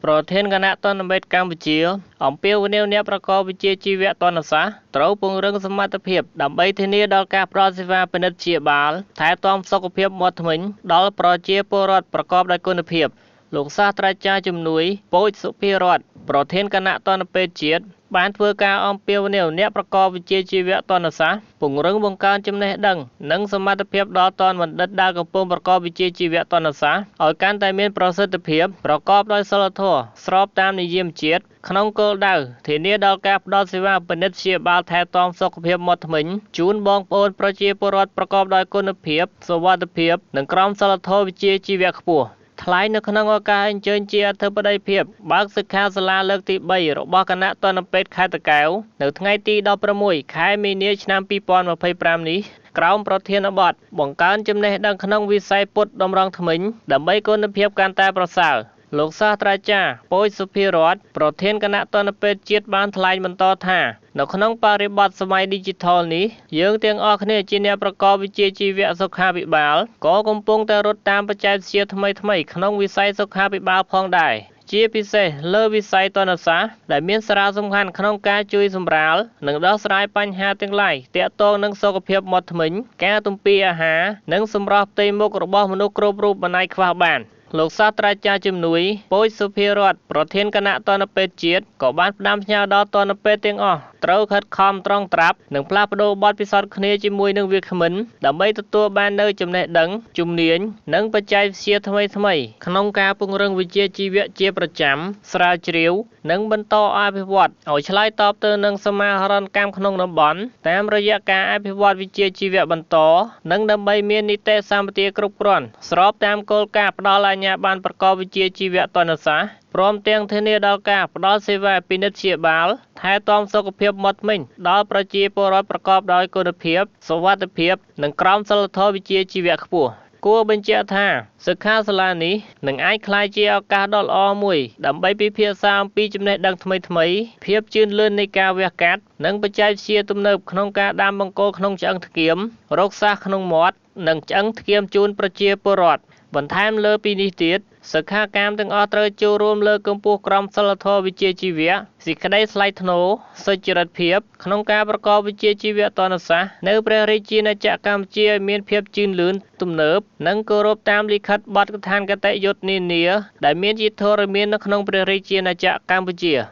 ប្រធានគណៈតនបេតកម្ពុជាអំពាវនាវអ្នកប្រកបវិជ្ជាជីវៈតនសាស្ត្រត្រូវពង្រឹងសមត្ថភាពដើម្បីធានាដល់ការផ្តល់សេវាពិនិត្យព្យាបាលថែទាំសុខភាពមាត់ធ្មេញដល់ប្រជាពលរដ្ឋប្រកបដោយគុណភាពលោកសាស្ត្រាចារ្យជំនួយពូជសុភារតប្រធានគណៈតនពេទ្យជាតិបានធ្វើការអំពាវនាវអ្នកប្រកបវិជ្ជាជីវៈតនសាស្ត្រពង្រឹងបង្កើនចំណេះដឹងនិងសមត្ថភាពដល់តនបណ្ឌិតដែលកំពុងប្រកបវិជ្ជាជីវៈតនសាស្ត្រឲ្យកាន់តែមានប្រសិទ្ធភាពប្រកបដោយសីលធម៌ស្របតាមនិយមជាតិក្នុងគោលដៅធានាដល់ការផ្តល់សេវាពិនិត្យព្យាបាលថែទាំសុខភាពមាត់ធ្មេញជូនបងប្អូនប្រជាពលរដ្ឋប្រកបដោយគុណភាពសុវត្ថិភាពនិងក្រមសីលធម៌វិជ្ជាជីវៈខ្ពស់ថ្លែងនៅក្នុងឱកាសអញ្ជើញជាអធិបតីភាពបើកសិក្ខាសាលាលើកទី3របស់គណៈតនពេទ្យខេត្តតាកែវនៅថ្ងៃទី16ខែមីនាឆ្នាំ2025នេះក្រោមប្រធានបទបង្កើនចំណេះដឹងក្នុងវិស័យពុតតម្រង់ធ្មេញដើម្បីគុណភាពកាន់តែប្រសើរលោកសាស្ត្រាចារ្យពូជសុភារតប្រធានគណៈតនពេទ្យជាតិបានថ្លែងបន្តថានៅក្នុងបរិបទសម័យ Digital នេះយើងទាំងអស់គ្នាជាអ្នកប្រកបវិជ្ជាជីវៈសុខាភិបាលក៏កំពុងតែរត់តាមបច្ចេកវិទ្យាថ្មីៗក្នុងវិស័យសុខាភិបាលផងដែរជាពិសេសលើវិស័យតនសាស្ត្រដែលមានសារៈសំខាន់ក្នុងការជួយសម្រាលនិងដោះស្រាយបញ្ហាទាំងឡាយទាក់ទងនឹងសុខភាពមាត់ធ្មេញការទំពារអាហារនិងសម្រស់ផ្ទៃមុខរបស់មនុស្សគ្រប់រូបមិនអាចខ្វះបានលោកសាស្ត្រាចារ្យជំនួយពូជសុភារតប្រធានគណៈតនពេទ្យជាតិក៏បានផ្ដាំផ្ញើដល់តនពេទ្យទាំងអស់ត្រូវខិតខំត្រង់ត្រាប់និងផ្លាស់ប្ដូរបទពិសោធន៍គ្នាជាមួយនឹងវាគ្មិនដើម្បីទទួលបាននូវចំណេះដឹងជំនាញនិងបច្ចេកវិទ្យាថ្មីៗក្នុងការពង្រឹងវិជ្ជាជីវៈជាប្រចាំស្រាវជ្រាវនិងបន្តអភិវឌ្ឍឲ្យឆ្លើយតបទៅនឹងសមាហរណកម្មក្នុងតំបន់តាមរយៈការអភិវឌ្ឍវិជ្ជាជីវៈបន្តនិងដើម្បីមាននីតិសម្បទាគ្រប់គ្រាន់ស្របតាមគោលការណ៍ផ្ដល់អាជ្ញាប័ណ្ណប្រកបវិជ្ជាជីវៈតនសាស្ត្រព្រមទាំងធានាដល់ការផ្ដល់សេវាពិនិត្យព្យាបាលថែទាំសុខភាពមាត់ធ្មេញដល់ប្រជាពលរដ្ឋប្រកបដោយគុណភាពសុវត្ថិភាពនិងក្រមសីលធម៌វិជ្ជាជីវៈខ្ពស់គួរបញ្ជាក់ថាសិក្ខាសាលានេះនឹងអាចក្លាយជាឱកាសដ៏ល្អមួយដើម្បីពិភាក្សាអំពីចំណេះដឹងថ្មីៗភាពជឿនលឿននៃការវះកាត់និងបច្ចេកវិទ្យាទំនើបក្នុងការដាំបង្គោលក្នុងឆ្អឹងធ្គាមរោគសាសក្នុងមាត់និងឆ្អឹងធ្គាមជូនប្រជាពលរដ្ឋបន្ថែមលើពីនេះទៀតសិក្ខាកាមទាំងអស់ត្រូវចូលរួមលើកកម្ពស់ក្រមសីលធម៌វិជ្ជាជីវៈសេចក្តីថ្លៃថ្នូរសុចរិតភាពក្នុងការប្រកបវិជ្ជាជីវៈតនសាស្ត្រនៅព្រះរាជាណាចក្រកម្ពុជាឲ្យមានភាពជឿនលឿនទំនើបនិងគោរពតាមលិខិតបទដ្ឋានគតិយុត្តនានាដែលមានជាធរមាននៅក្នុងព្រះរាជាណាចក្រកម្ពុជា